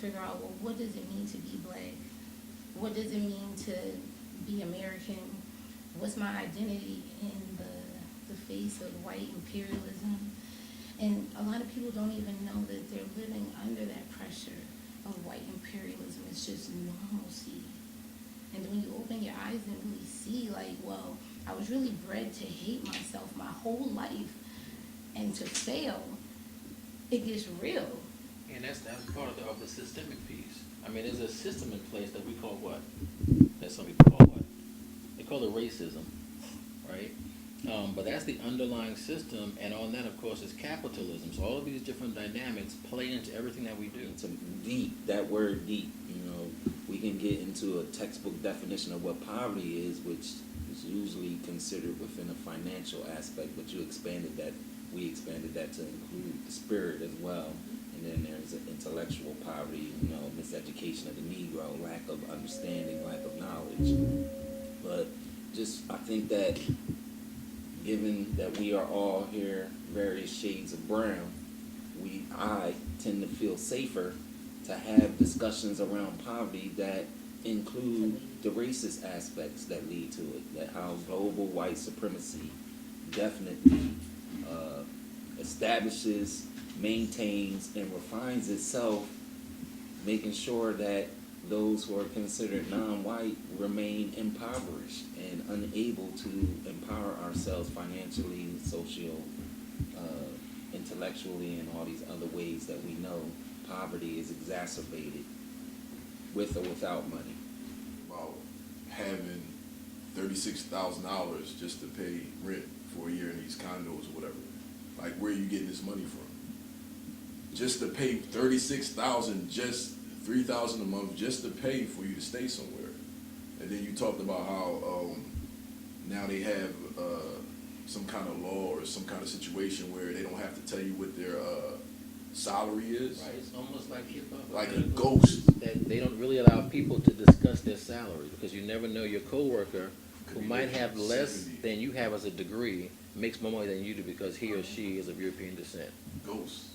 figure out, well, what does it mean to be black? What does it mean to be American? What's my identity in the face of white imperialism? And a lot of people don't even know that they're living under that pressure of white imperialism. It's just normalcy. And when you open your eyes and really see, like, well, I was really bred to hate myself my whole life and to fail, it gets real. And that's part of the systemic piece. I mean, there's a system in place that we call what? That some people call what? They call it racism, right? But that's the underlying system, and on that, of course, is capitalism. So all of these different dynamics play into everything that we do. It's deep, that word deep, we can get into a textbook definition of what poverty is, which is usually considered within a financial aspect, but we expanded that to include the spirit as well. And then there's an intellectual poverty, miseducation of the Negro, lack of understanding, lack of knowledge. But I think that given that we are all here various shades of brown, I tend to feel safer to have discussions around poverty that include the racist aspects that lead to it, that how global white supremacy definitely establishes, maintains, and refines itself, making sure that those who are considered non-white remain impoverished and unable to empower ourselves financially, intellectually, and all these other ways that we know poverty is exacerbated with or without money. About having $36,000 just to pay rent for a year in these condos or whatever. Like, where are you getting this money from? Just to pay $36,000, just $3,000 a month, just to pay for you to stay somewhere. And then you talked about how now they have some kind of law or some kind of situation where they don't have to tell you what their salary is. Right, it's almost like like a ghost. That they don't really allow people to discuss their salary, because you never know your coworker who might have less 70. than you have as a degree makes more money than you do because he or she is of European descent. Ghost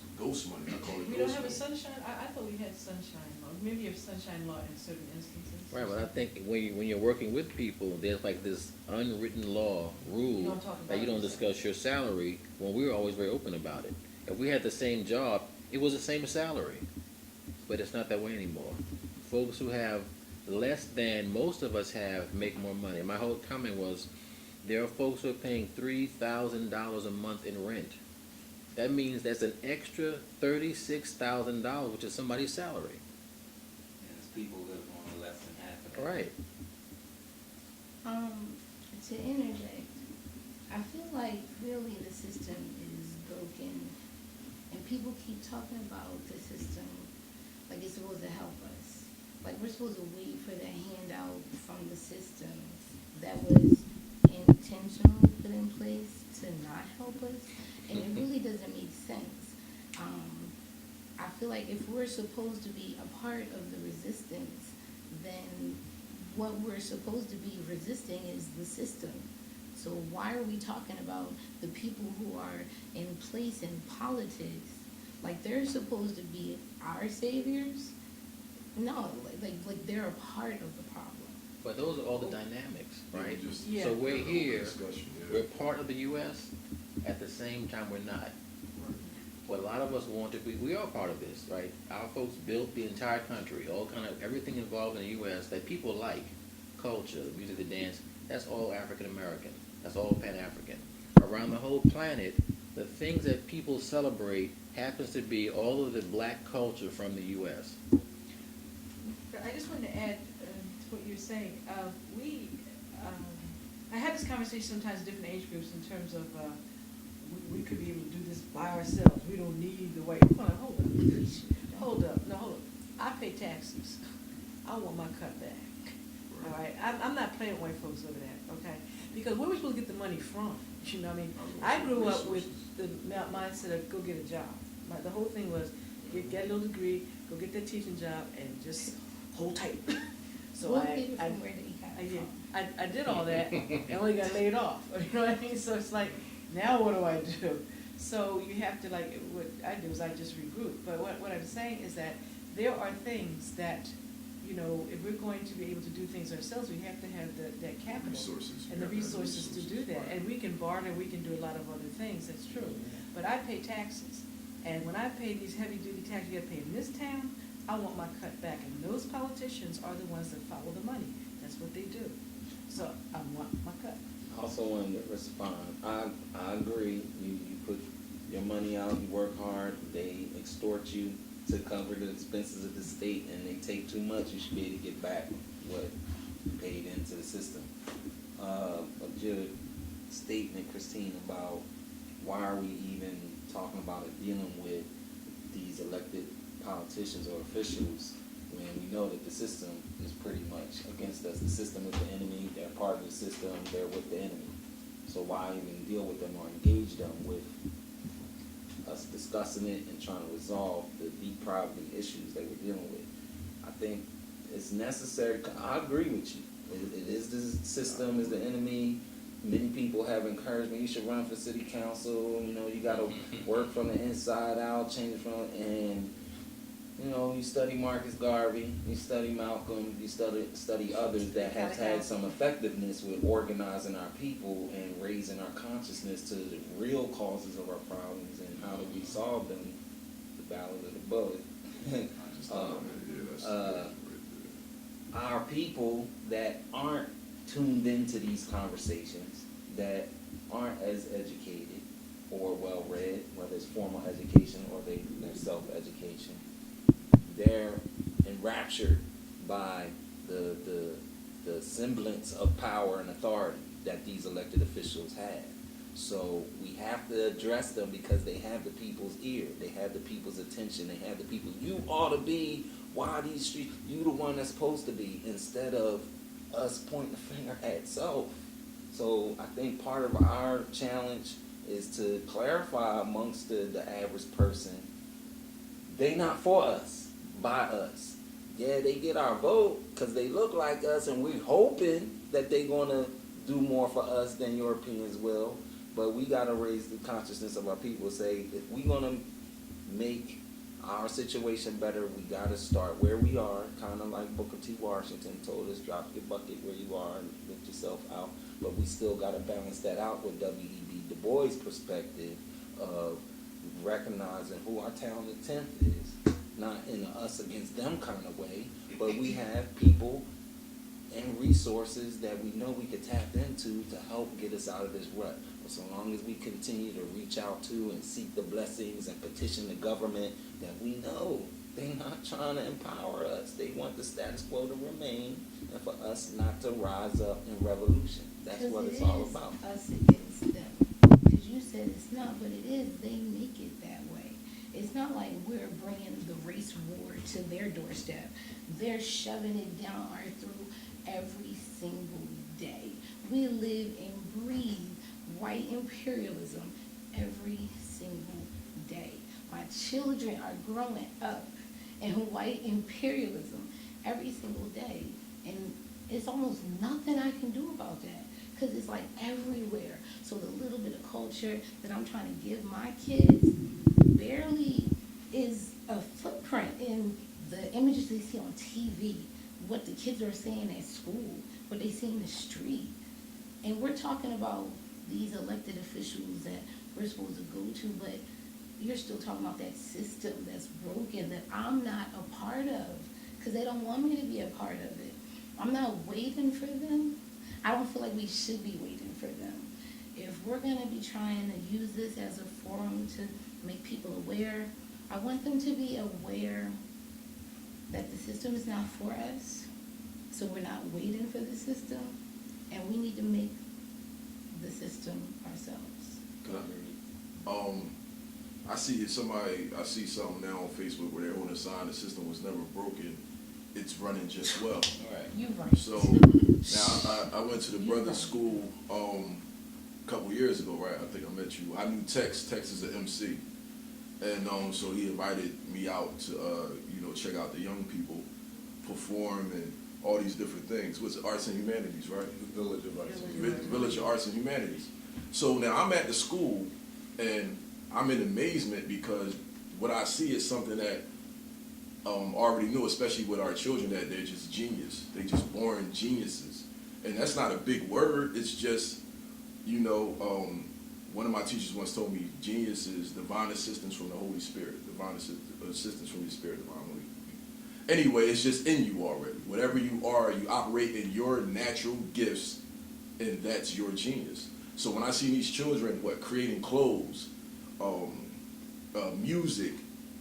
money. I call it We ghost don't have money. a sunshine, I thought we had sunshine law. Maybe you have sunshine law in certain instances. Right, but I think when you're working with people, there's like this unwritten law, rule, don't talk about that you don't discuss your salary, when we were always very open about it. If we had the same job, it was the same salary. But it's not that way anymore. Folks who have less than most of us have make more money. My whole comment was, there are folks who are paying $3,000 a month in rent. That means that's an extra $36,000, which is somebody's salary. Yes, people live on less than half of that. Right. To interject, I feel like really the system is broken, and people keep talking about the system like it's supposed to help us. Like we're supposed to wait for the handout from the system that was intentionally put in place to not help us, and it really doesn't make sense. I feel like if we're supposed to be a part of the resistance, then what we're supposed to be resisting is the system. So why are we talking about the people who are in place in politics? Like they're supposed to be our saviors? No, like they're a part of the problem. But those are all the dynamics, right? Yeah. So we're here, Discussion, yeah. we're part of the U.S., at the same time we're not. What a lot of us want to be, we are part of this, right? Our folks built the entire country, all kind of, everything involved in the U.S. that people like, culture, the music, the dance, that's all African American, that's all Pan-African. Around the whole planet, the things that people celebrate happens to be all of the black culture from the U.S. I just wanted to add to what you're saying. I have this conversation sometimes with different age groups in terms of we could be able to do this by ourselves. We don't need the white. Hold up. I pay taxes. I want my cut back. All right. I'm not playing with white folks over that. Okay. Because where are we supposed to get the money from? You know what I mean? I grew up with the mindset of go get a job. The whole thing was get a little degree, go get that teaching job, and just hold tight. So I did all that and only got laid off. You know what I mean? So it's like, now what do I do? So you have to, like, what I do is I just regroup. But what I'm saying is that there are things that, you know, if we're going to be able to do things ourselves, we have to have that capital. Resources. And the We have to have resources to do that. right. And we can barter, we can do a lot of other things, that's true. But I pay taxes. And when I pay these heavy-duty taxes you gotta pay in this town, I want my cut back. And those politicians are the ones that follow the money. That's what they do. So I want my cut. Also wanted to respond. I agree. You put your money out, you work hard, they extort you to cover the expenses of the state, and they take too much, you should be able to get back what you paid into the system. But your statement, Christine, about why are we even talking about it, dealing with these elected politicians or officials when we know that the system is pretty much against us. The system is the enemy, they're part of the system, they're with the enemy. So why even deal with them or engage them with us discussing it and trying to resolve the deep poverty issues that we're dealing with? I think it's necessary. I agree with you. It is the system is the enemy. Many people have encouraged me, you should run for city council, you know, you gotta work from the inside out, change from, and, you know, you study Marcus Garvey, you study Malcolm, you study others that have had some effectiveness with organizing our people and raising our consciousness to the real causes of our problems and how do we solve them, the battle of the bullet. I just thought of it, yeah, that's Our people that aren't tuned into these conversations, that aren't as educated or well-read, whether it's formal education or their self-education, they're enraptured by the semblance of power and authority that these elected officials have. So we have to address them because they have the people's ear, they have the people's attention, they have the people, you ought to be, why these streets, you the one that's supposed to be, instead of us pointing the finger at self. So I think part of our challenge is to clarify amongst the average person, they not for us, by us. Yeah, they get our vote because they look like us and we're hoping that they're going to do more for us than Europeans will. But we got to raise the consciousness of our people. Say, if we're going to make our situation better, we got to start where we are, kind of like Booker T. Washington told us, drop your bucket where you are and lift yourself out. But we still got to balance that out with W.E.B. Du Bois' perspective of recognizing who our talented tenth is, not in a us against them kind of way, but we have people and resources that we know we could tap into to help get us out of this rut. But so long as we continue to reach out to and seek the blessings and petition the government that we know they're not trying to empower us. They want the status quo to remain and for us not to rise up in revolution. That's what it's all about. Us against them. Because you said it's not, but it is. They make it that way. It's not like we're bringing the race war to their doorstep. They're shoving it down our throat every single day. We live and breathe white imperialism every single day. My children are growing up in white imperialism every single day. And it's almost nothing I can do about that because it's like everywhere. So the little bit of culture that I'm trying to give my kids barely is a footprint in the images they see on TV, what the kids are saying at school, what they see in the street. And we're talking about these elected officials that we're supposed to go to, but you're still talking about that system that's broken that I'm not a part of because they don't want me to be a part of it. I'm not waiting for them. I don't feel like we should be waiting for them. If we're going to be trying to use this as a forum to make people aware, I want them to be aware that the system is not for us, so we're not waiting for the system, and we need to make the system ourselves. I see something now on Facebook where they're on a sign the system was never broken, it's running just well. Right. You're right. So now I went to the brother's school a couple years ago, right? I think I met you. I knew Tex is an MC, and so he invited me out to check out the young people perform and all these different things. What's Arts and Humanities, right? The Village of Arts and Village Humanities. of Arts and Humanities. So now I'm at the school and I'm in amazement because what I see is something that already knew, especially with our children, that they're just genius. They just born geniuses. And that's not a big word. It's just, you know, one of my teachers once told me, genius is divine assistance from the Holy Spirit. Divine assistance from the Spirit, divine Holy. Anyway, it's just in you already. Whatever you are, you operate in your natural gifts, and that's your genius. So when I see these children, creating clothes, music,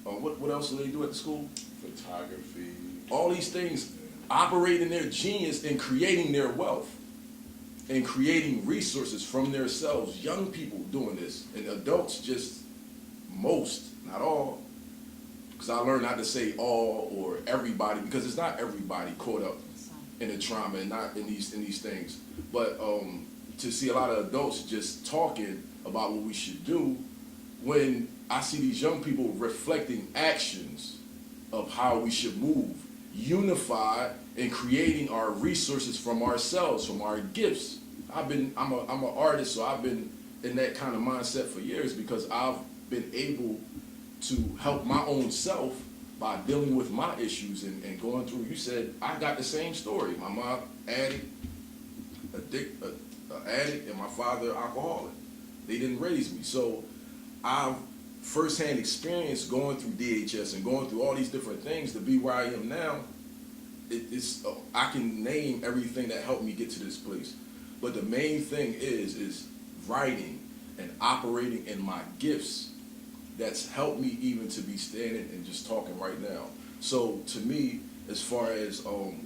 what else do they do at the school? Photography. All these things, operating their genius and creating their wealth and creating resources from themselves. Young people doing this, and adults just most, not all, because I learned not to say all or everybody, because it's not everybody caught up in the trauma and not in these things. But to see a lot of adults just talking about what we should do, when I see these young people reflecting actions of how we should move, unified in creating our resources from ourselves, from our gifts. I'm an artist, so I've been in that kind of mindset for years, because I've been able to help my own self by dealing with my issues and going through. You said I got the same story. My mom addict, and my father alcoholic. They didn't raise me, so I've firsthand experience going through DHS and going through all these different things to be where I am now. I can name everything that helped me get to this place, but the main thing is writing and operating in my gifts. That's helped me even to be standing and just talking right now. So to me, as far as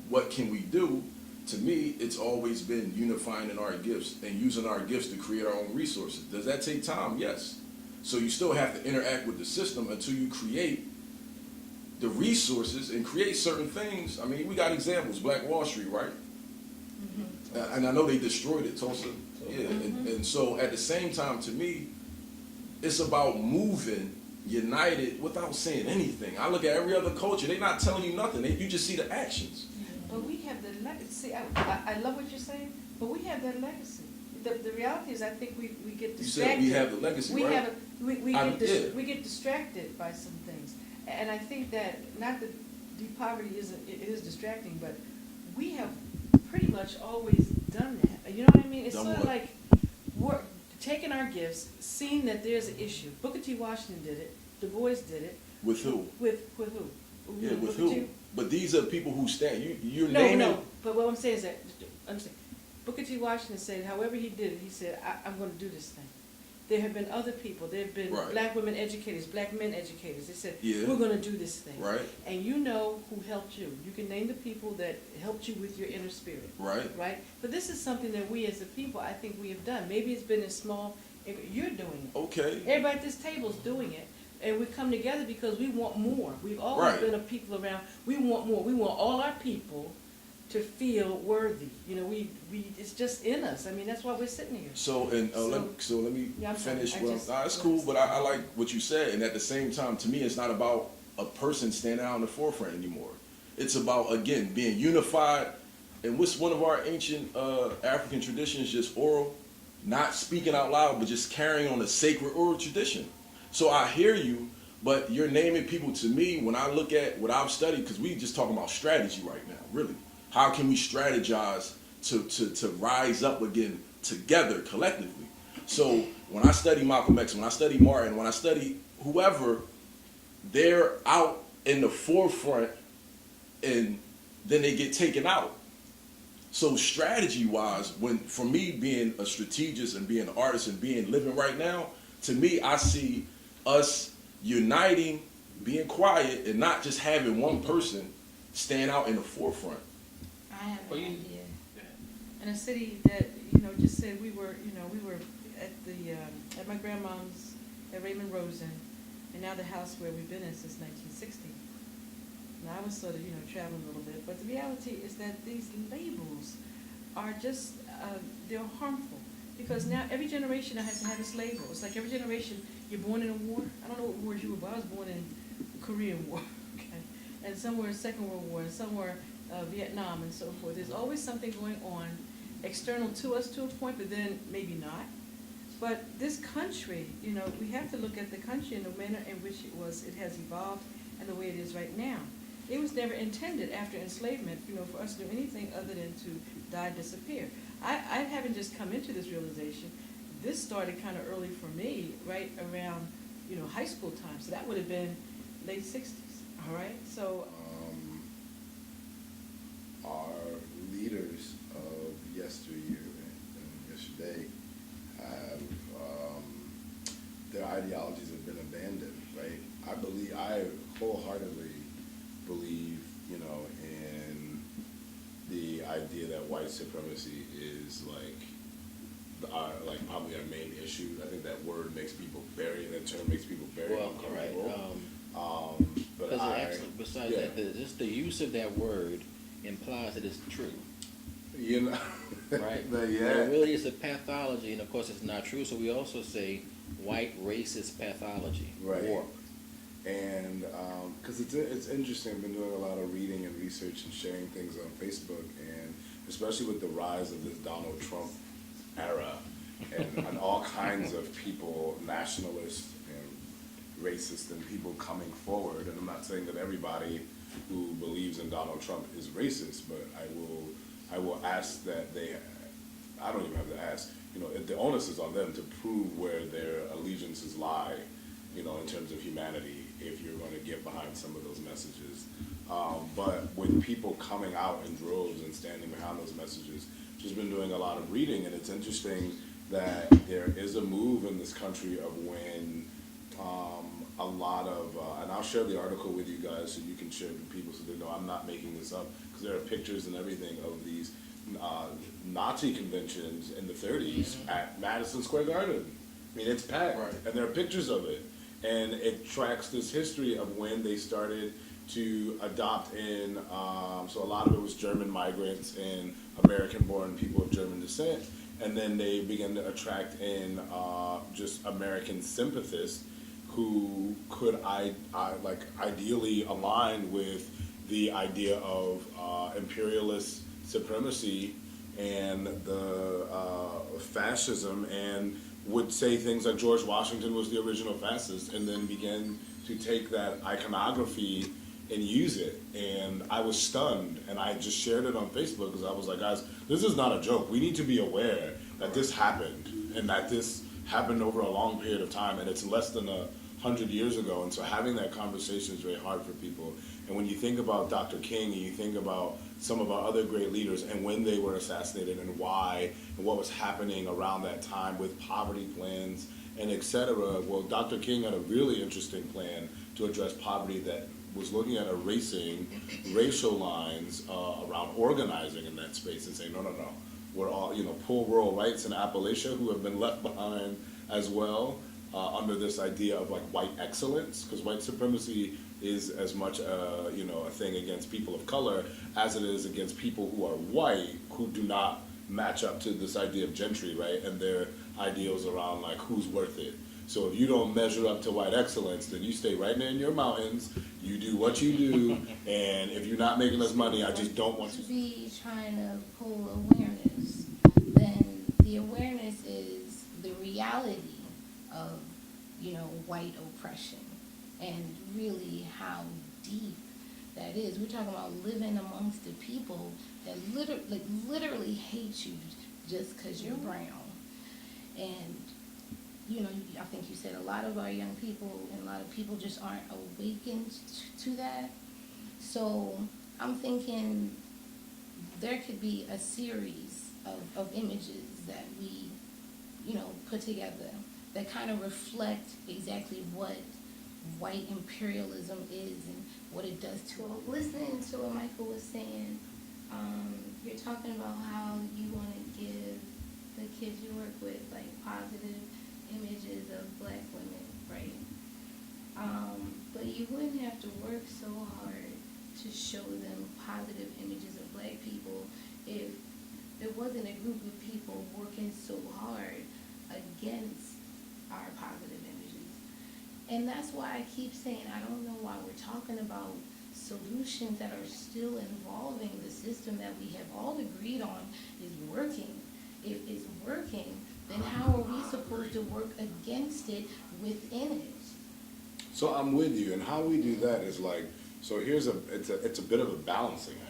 what can we do, to me, it's always been unifying in our gifts and using our gifts to create our own resources. Does that take time? Yes. So you still have to interact with the system until you create the resources and create certain things. I mean, we got examples, Black Wall Street, right? Mm-hmm. And I know they destroyed it, Tulsa. Yeah, and so at the same time, to me, it's about moving united without saying anything. I look at every other culture, they're not telling you nothing. You just see the actions. But we have the legacy. I love what you're saying, but we have that legacy. The reality is, I think we get distracted. You said we have the legacy, right? We get distracted by some things. And I think that, not that deep poverty it is distracting, but we have pretty much always done that. You know what I mean? It's Done sort of what? like we're taking our gifts, seeing that there's an issue. Booker T. Washington did it. Du Bois did it. With who? With who? Yeah, with Booker who? T. But these are people who stand. You're No, naming. no. But what I'm saying is that, understand, Booker T. Washington said, however he did it, he said, I'm going to do this thing. There have been other people. There have been Right. black women educators, black men educators. They said, Yeah. we're going to do this thing. Right. And you know who helped you. You can name the people that helped you with your inner spirit. Right. Right? But this is something that we as a people, I think we have done. Maybe it's been in small, you're doing it. Okay. Everybody at this table is doing it. And we come together because we want more. We've always Right. been a people around. We want more. We want all our people to feel worthy. You know, it's just in us. I mean, that's why we're sitting here. So let me Yeah, I'm sorry. finish. It's Yeah. cool, but I like what you said. And at the same time, to me, it's not about a person standing out in the forefront anymore. It's about, again, being unified. And what's one of our ancient African traditions? Just oral, not speaking out loud, but just carrying on a sacred oral tradition. So I hear you, but you're naming people. To me, when I look at what I've studied, because we just talking about strategy right now, really. How can we strategize to rise up again together, collectively? So when I study Malcolm X, when I study Martin, when I study whoever, they're out in the forefront and then they get taken out. So strategy-wise, for me being a strategist and being an artist and living right now, to me, I see us uniting, being quiet, and not just having one person stand out in the forefront. I have an idea. In a city that, just said we were at my grandmom's at Raymond Rosen, and now the house where we've been in since 1960. Now I was sort of, traveling a little bit, but the reality is that these labels are just, they're harmful. Because now every generation has to have its label. It's like every generation, you're born in a war. I don't know what wars you were, but I was born in the Korean War, okay? And somewhere in Second World War, and somewhere Vietnam and so forth. There's always something going on external to us to a point, but then maybe not. But this country, we have to look at the country in the manner in which it has evolved and the way it is right now. it was never intended after enslavement, for us to do anything other than to die, disappear. I haven't just come into this realization. This started kind of early for me, right around, high school time. So that would have been late 60s, all right? So our leaders of yesteryear and yesterday have, their ideologies have been abandoned, right? I wholeheartly believe, in the idea that white supremacy is like probably our main issue. I think that word makes people that term makes people very uncomfortable. Because besides that, just the use of that word implies that it's true. Right? But But it really is a pathology, and of course it's not true, so we also say white racist pathology. Right. Warp. And because it's interesting, I've been doing a lot of reading and research and sharing things on Facebook, and especially with the rise of this Donald Trump era, and all kinds of people, nationalists and racist, and people coming forward. And I'm not saying that everybody who believes in Donald Trump is racist, but I will ask that I don't even have to ask, the onus is on them to prove where their allegiances lie, in terms of humanity, if you're going to get behind some of those messages. But with people coming out in droves and standing behind those messages, just been doing a lot of reading, and it's interesting that there is a move in this country of when a lot of, and I'll share the article with you guys so you can share it with people so they know I'm not making this up, because there are pictures and everything of these Nazi conventions in the 30s at Madison Square Garden. I mean, it's packed, Right. and there are pictures of it. And it tracks this history of when they started to adopt in, so a lot of it was German migrants and American-born people of German descent. And then they began to attract in just American sympathists who could ideally align with the idea of imperialist supremacy and the fascism, and would say things like George Washington was the original fascist, and then began to take that iconography and use it. And I was stunned, and I just shared it on Facebook because I was like, guys, this is not a joke. We need to be aware that this happened, and that this happened over a long period of time, and it's less than 100 years ago. And so having that conversation is very hard for people. And when you think about Dr. King, and you think about some of our other great leaders and when they were assassinated and why, and what was happening around that time with poverty plans and et cetera, well, Dr. King had a really interesting plan to address poverty that was looking at erasing racial lines around organizing in that space and saying, no, we're all, poor rural whites in Appalachia who have been left behind as well under this idea of like white excellence, because white supremacy is as much a thing against people of color as it is against people who are white, who do not match up to this idea of gentry, right? And their ideals around like who's worth it. So if you don't measure up to white excellence, then you stay right there in your mountains, you do what you do, and if you're not making us money, I just don't want to you. be trying to pull awareness, then the awareness is the reality of, white oppression, and really how deep that is. We're talking about living amongst the people that literally hate you just because you're brown. And, I think you said a lot of our young people and a lot of people just aren't awakened to that. So I'm thinking there could be a series of images that we, put together that kind of reflect exactly what white imperialism is and what it does to us. Listening to what Michael was saying, you're talking about how you want to give the kids you work with like positive images of black women, right? But you wouldn't have to work so hard to show them positive images of black people if there wasn't a group of people working so hard against our positive images. And that's why I keep saying I don't know why we're talking about solutions that are still involving the system that we have all agreed on is working. If it's working, then how are we supposed to work against it within it? So I'm with you, and how we do that is like So it's a bit of a balancing act.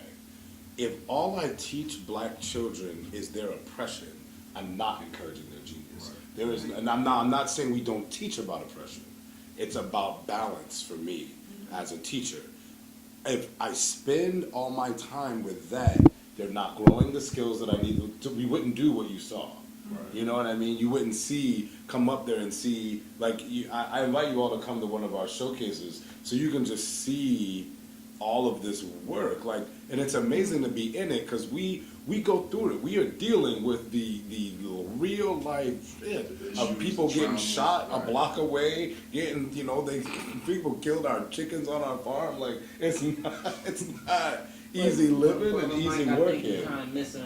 If all I teach black children is their oppression, I'm not encouraging their genius. There is, and I'm not saying we don't teach about oppression. It's about balance for me as a teacher. If I spend all my time with that, they're not growing the skills that I need to, we wouldn't do what you saw. You know what I mean? You wouldn't come up there and see, like, I invite you all to come to one of our showcases so you can just see all of this work. Like, and it's amazing to be in it because we go through it. We are dealing with the real life shit of people getting shot a block away, getting, people killed our chickens on our farm. Like, it's not easy living and easy working.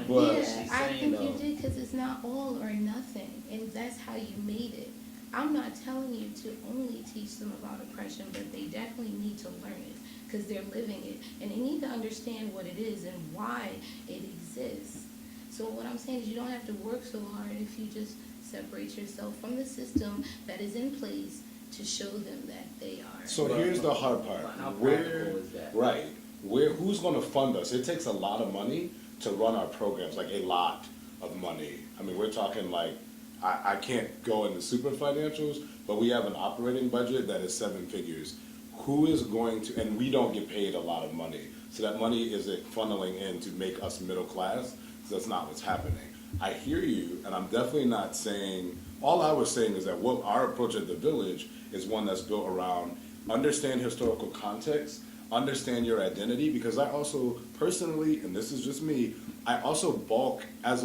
But Yeah, I think you did because it's not all or nothing, and that's how you made it. I'm not telling you to only teach them about oppression, but they definitely need to learn it because they're living it, and they need to understand what it is and why it exists. So what I'm saying is you don't have to work so hard if you just separate yourself from the system that is in place to show them that they are. So here's the hard part. How practical is that? Right. Who's going to fund us? It takes a lot of money to run our programs, like a lot of money. I mean, we're talking like, I can't go into super financials, but we have an operating budget that is 7 figures. Who is going to, and we don't get paid a lot of money. So that money isn't funneling in to make us middle class. So that's not what's happening. I hear you, and I'm definitely not saying, all I was saying is that what our approach at the Village is one that's built around understand historical context, understand your identity, because I also personally, and this is just me, I also bulk I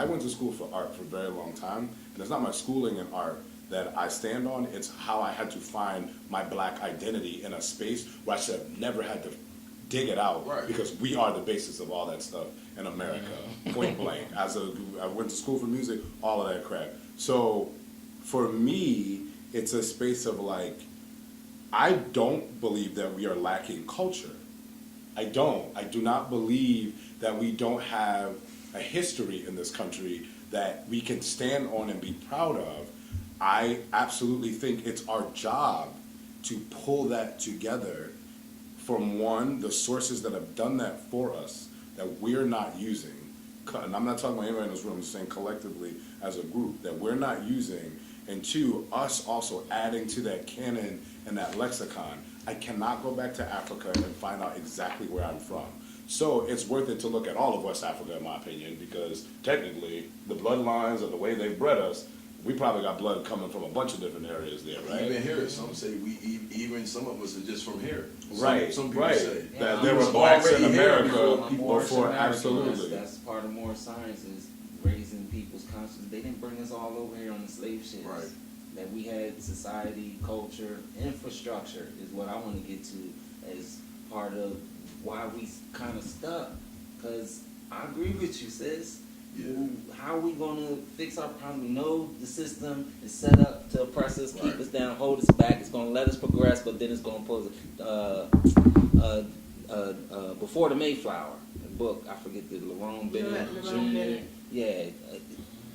went to school for art for a very long time, and it's not my schooling in art that I stand on, it's how I had to find my black identity in a space where I should have never had to dig it out, because we are the basis of all that stuff in America, point blank. I went to school for music, all of that crap. So for me, it's a space of like, I don't believe that we are lacking culture. I do not believe that we don't have a history in this country that we can stand on and be proud of. I absolutely think it's our job to pull that together from the sources that have done that for us that we're not using. And I'm not talking about anybody in this room, I'm just saying collectively as a group that we're not using. And 2, us also adding to that canon and that lexicon. I cannot go back to Africa and find out exactly where I'm from. So it's worth it to look at all of West Africa, in my opinion, because technically the bloodlines and the way they bred us, we probably got blood coming from a bunch of different areas there, right? Even here, some say even some of us are just from here. Some people right. say That there were blacks in America before absolutely. That's part of more science is raising people's consciousness. They didn't bring us all over here on the slave ships. Right. That we had society, culture, infrastructure is what I want to get to as part of why we kind of stuck. Because I agree with you, sis. Yeah. How are we going to fix our problem? We know the system is set up to oppress us, keep us down, hold us back. It's going to let us progress, but then it's going to pose Before the Mayflower, the book, I forget the Lerone Bennett Jr.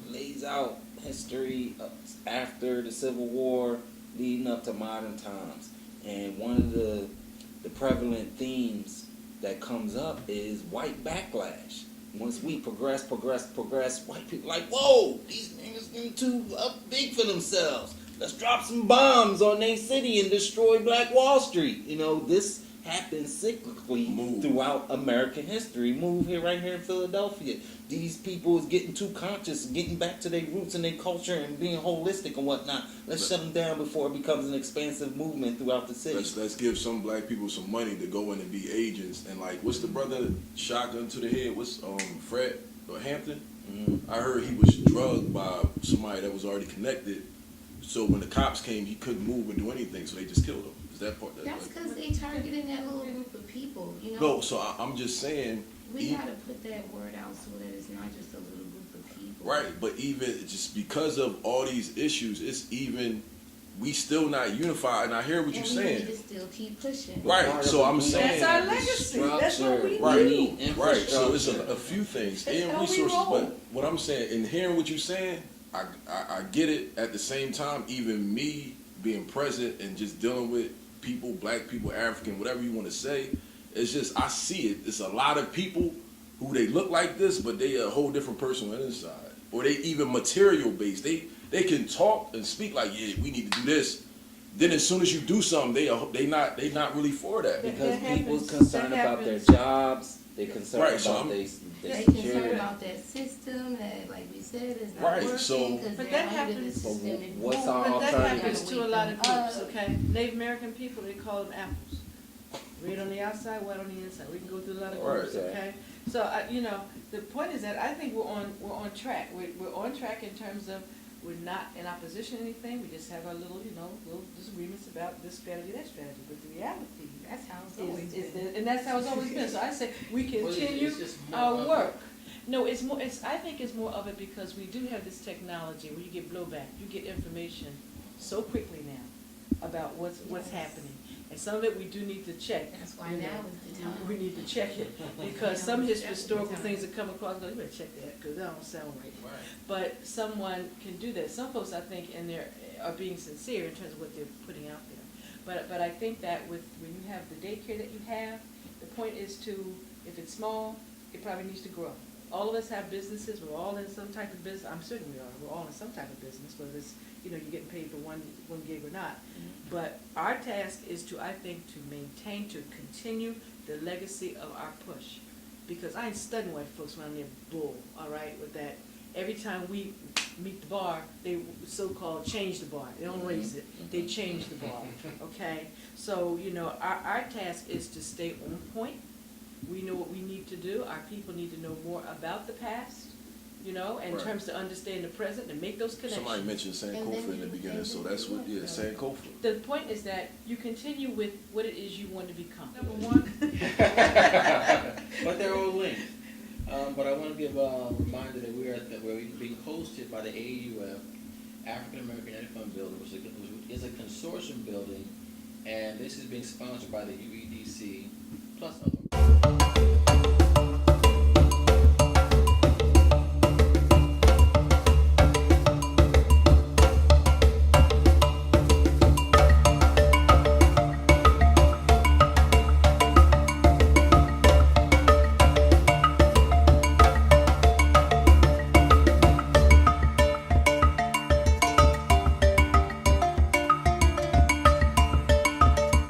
Lays out history after the Civil War, leading up to modern times. And one of the prevalent themes that comes up is white backlash. Once we progress, white people like, whoa, these niggas getting too big for themselves. Let's drop some bombs on their city and destroy Black Wall Street. This happens cyclically throughout American history. Right here in Philadelphia. These people is getting too conscious, getting back to their roots and their culture and being holistic and whatnot. Let's shut them down before it becomes an expansive movement throughout the city. Let's give some black people some money to go in and be agents. And like, what's the brother shotgun to the head? What's Fred or Hampton? Mm-hmm. I heard he was drugged by somebody that was already connected. So when the cops came, he couldn't move and do anything, so they just killed him. Is that part? That's because they targeting that little group of people, No, so I'm just saying. We gotta put that word out so that it's not just a little group of people. Right, but even just because of all these issues, we still not unified, and I hear what you're saying. We need to still keep pushing. Right, so I'm saying. That's our legacy, that's what we do. Right, so it's a few things, and resources, but what I'm saying, and hearing what you're saying, I get it. At the same time, even me being present and just dealing with people, black people, African, whatever you want to say. It's just, I see it. It's a lot of people who they look like this, but they a whole different person on the inside. Or they even material based. They can talk and speak like, yeah, we need to do this. Then as soon as you do something, they not really for that. Because That people's happens. concerned That about their happens. jobs, they concerned Right, so about I'm- their They security. concerned about that system that, like we said, is not Right, working, so- 'cause But they're that under the happens- system. But and what's boom, our But that alternative? happens to a lot of groups, Up. okay? Native American people, they call them apples. Red on the outside, white on the inside. We can go through a lot of groups, Right. okay? So, you know, the point is that I think we're on track. We're on track in terms of we're not in opposition to anything. We just have our little, you know, little disagreements about this strategy, that strategy. But the reality That's how it's always is been. and that's how it's always been. So I say we continue it's just more our of a- work. No, it's more. I think it's more of it because we do have this technology where you get blowback, you get information so quickly now about what's Yes. happening, and some of it we do need to check. That's why you know. now is the time. We need to check it because some historical things that come across, go, you better check that because that don't sound right. Right. But someone can do that. Some folks, I think, in there are being sincere in terms of what they're putting out there. But I think that when you have the daycare that you have, the point is to, if it's small, it probably needs to grow. All of us have businesses. We're all in some type of business. I'm certain we are. We're all in some type of business, whether it's, you know, you're getting paid for one gig or not. But our task is to, I think, to maintain, to continue the legacy of our push. Because I ain't studying white folks when I'm near bull, all right, with that. Every time we meet the bar, they so-called change the bar. They don't raise it, they change the bar, okay? So, you know, our task is to stay on point. We know what we need to do. Our people need to know more about the past, you know, in Right. terms to understand the present and make those connections. Somebody mentioned Sankofa in the beginning, so that's what, yeah, Sankofa. The point is that you continue with what it is you want to become. Number one. But they're all linked. But I want to give a reminder that we're being hosted by the AUF, African American Ed Fund Building, which is a consortium building, and this is being sponsored by the UEDC plus other